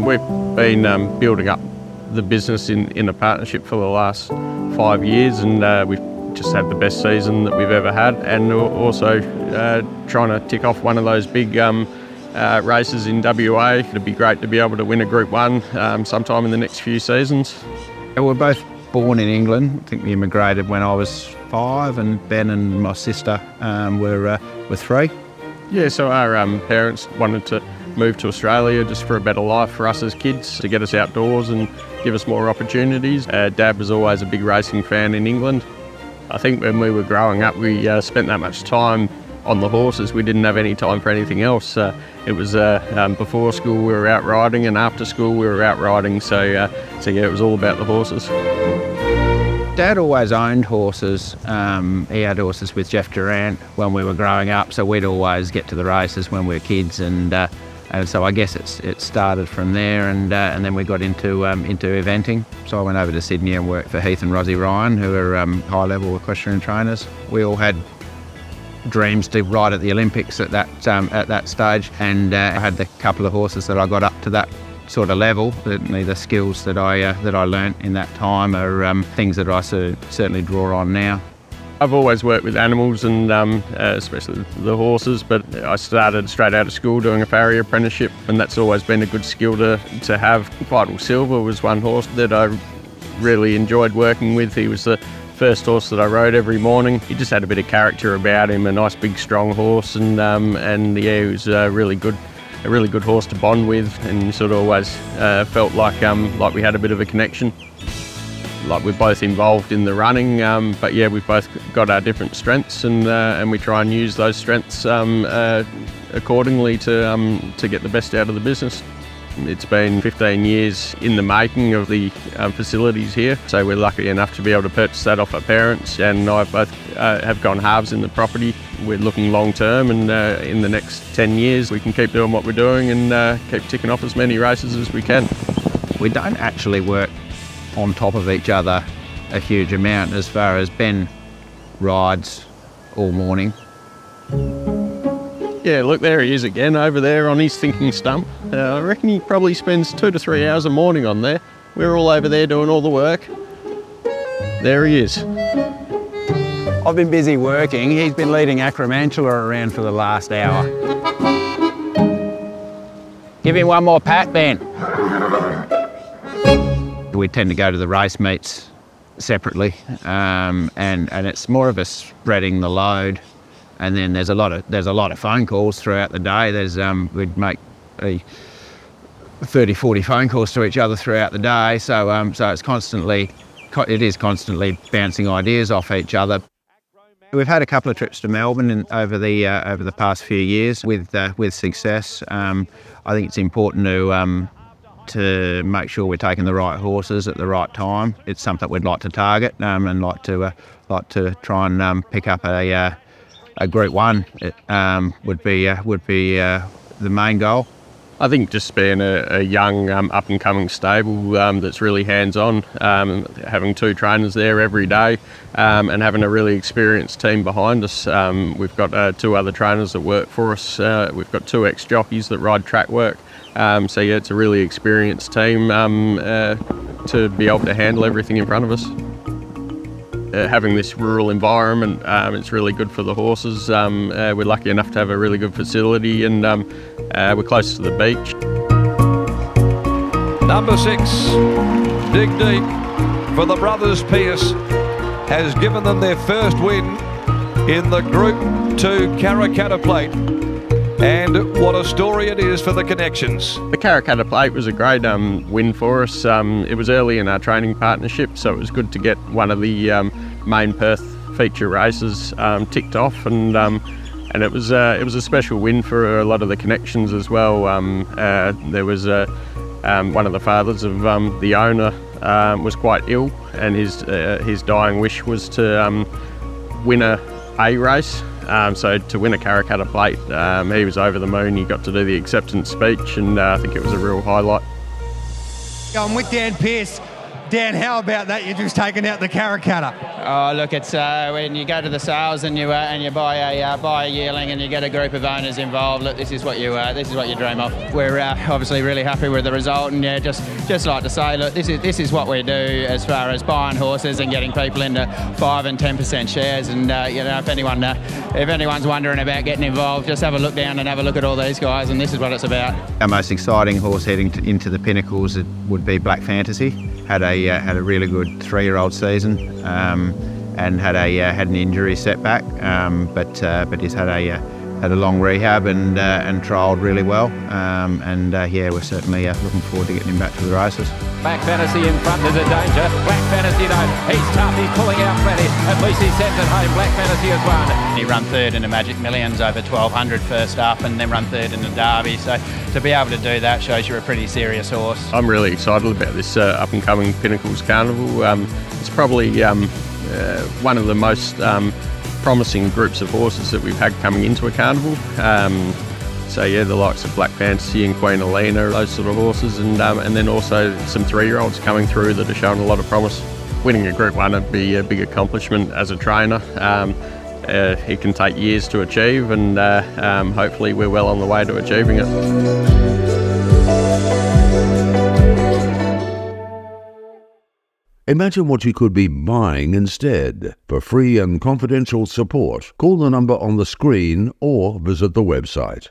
We've been building up the business in a partnership for the last 5 years, and we've just had the best season that we've ever had, and also trying to tick off one of those big races in WA. It'd be great to be able to win a Group 1 sometime in the next few seasons. We're both born in England. I think we immigrated when I was 5, and Ben and my sister were 3. Yeah, so our parents wanted to move to Australia just for a better life for us as kids, to get us outdoors and give us more opportunities. Dad was always a big racing fan in England. I think when we were growing up, we spent that much time on the horses. We didn't have any time for anything else. It was before school we were out riding, and after school we were out riding. So yeah, it was all about the horses. Dad always owned horses. He had horses with Jeff Durant when we were growing up, so we'd always get to the races when we were kids, and so I guess it started from there, and then we got into eventing. So I went over to Sydney and worked for Heath and Rosie Ryan, who are high-level equestrian trainers. We all had dreams to ride at the Olympics at that stage, and I had the couple of horses that I got up to that sort of level. The skills that I learnt in that time are things that I certainly draw on now. I've always worked with animals, and especially the horses, but I started straight out of school doing a farrier apprenticeship, and that's always been a good skill to have. Vital Silver was one horse that I really enjoyed working with. He was the first horse that I rode every morning. He just had a bit of character about him, a nice big strong horse, and yeah, he was a really good horse to bond with, and sort of always felt like we had a bit of a connection. Like we're both involved in the running, but yeah, we've both got our different strengths, and we try and use those strengths accordingly to get the best out of the business. It's been 15 years in the making of the facilities here, so we're lucky enough to be able to purchase that off our parents, and I both have gone halves in the property. We're looking long term, and in the next 10 years we can keep doing what we're doing and keep ticking off as many races as we can. We don't actually work on top of each other a huge amount, as far as Ben rides all morning. Yeah, look, there he is again, over there on his thinking stump. I reckon he probably spends 2 to 3 hours a morning on there. We're all over there doing all the work. There he is. I've been busy working. He's been leading Acromantula around for the last hour. Give him one more pat, Ben. We tend to go to the race meets separately, and it's more of a spreading the load. And then there's a lot of phone calls throughout the day. We'd make 30, 40 phone calls to each other throughout the day. So it is constantly bouncing ideas off each other. We've had a couple of trips to Melbourne over the past few years with success. I think it's important to make sure we're taking the right horses at the right time. It's something we'd like to target and like to try and pick up a Group 1 would be the main goal. I think just being a young up-and-coming stable that's really hands-on, having 2 trainers there every day, and having a really experienced team behind us. We've got 2 other trainers that work for us. We've got 2 ex-jockeys that ride track work. So yeah, it's a really experienced team to be able to handle everything in front of us. Having this rural environment, it's really good for the horses. We're lucky enough to have a really good facility, and we're close to the beach. Number 6, Dig Deep, for the brothers Pearce, has given them their first win in the Group 2 Karrakatta Plate. And what a story it is for the Connections. The Karrakatta Plate was a great win for us. It was early in our training partnership, so it was good to get one of the main Perth feature races ticked off, and it was a special win for a lot of the Connections as well. There was one of the fathers of the owner was quite ill, and his dying wish was to win a race. So to win a Karrakatta Plate, he was over the moon. He got to do the acceptance speech, and I think it was a real highlight. I'm with Dan Pearce. Dan, how about that? You're just taking out the Karrakatta. Oh, look, it's when you go to the sales and you buy a yearling and you get a group of owners involved. Look, this is what you dream of. We're obviously really happy with the result, and yeah, just like to say, look, this is what we do as far as buying horses and getting people into 5 and 10% shares. And you know, if anyone's wondering about getting involved, just have a look down and have a look at all these guys, and this is what it's about. Our most exciting horse heading into the Pinnacles would be Black Fantasy. Had a really good 3-year-old season, and had an injury setback, but he's had a long rehab and trialled really well, yeah, we're certainly looking forward to getting him back to the races. Black Fantasy in front, there's a danger. Black Fantasy though, he's tough, he's pulling out plenty. At least he sends it home. Black Fantasy has won. He run third in the Magic Millions over 1200 first up, and then run third in the Derby. So to be able to do that shows you're a pretty serious horse. I'm really excited about this up and coming Pinnacles Carnival. It's probably one of the most promising groups of horses that we've had coming into a carnival. So yeah, the likes of Black Fantasy and Queen Elena, those sort of horses, and then also some 3-year-olds coming through that are showing a lot of promise. Winning a Group 1 would be a big accomplishment as a trainer. It can take years to achieve, and hopefully we're well on the way to achieving it. Imagine what you could be buying instead. For free and confidential support, call the number on the screen or visit the website.